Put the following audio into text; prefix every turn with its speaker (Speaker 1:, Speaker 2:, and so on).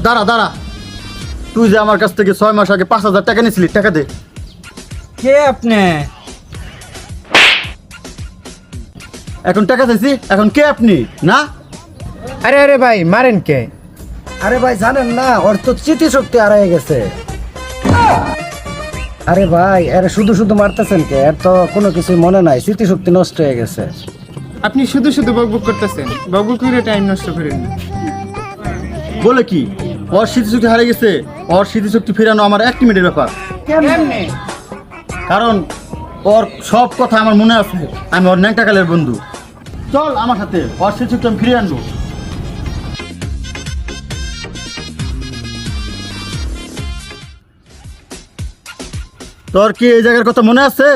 Speaker 1: দাঁড়া দাঁড়া, তুই যে আমার কাছ থেকে 6 মাস আগে 5,000 টাকা নিয়েছিলি, টাকা দে।
Speaker 2: কে আপনি?
Speaker 1: এখন টাকা চাইছি, এখন কে আপনি? না
Speaker 3: আরে আরে ভাই মারেন কে?
Speaker 4: আরে ভাই জানেন না, ওর তো স্মৃতিশক্তি হারিয়ে গেছে। আরে ভাই এর শুধু শুধু মারতেছেন কে? এর তো কোনো কিছু মনে নাই, স্মৃতিশক্তি নষ্ট হয়ে গেছে।
Speaker 3: আপনি শুধু শুধু বকবক করতেছেন, বকবক করে টাইম নষ্ট করেন না।
Speaker 1: বলে কি, ওর স্মৃতিশক্তি হারিয়ে গেছে? ওর স্মৃতিশক্তি ফেরানো আমার 1 মিনিটের ব্যাপার।
Speaker 3: কেমনে?
Speaker 1: কারণ ওর সব কথা আমার মনে আছে, আমি ওর ন্যাংটাকালের বন্ধু। চল আমার সাথে, ওর স্মৃতিশক্তি আমি ফিরিয়ে আনবো। তোর কি এই জায়গার কথা মনে আছে?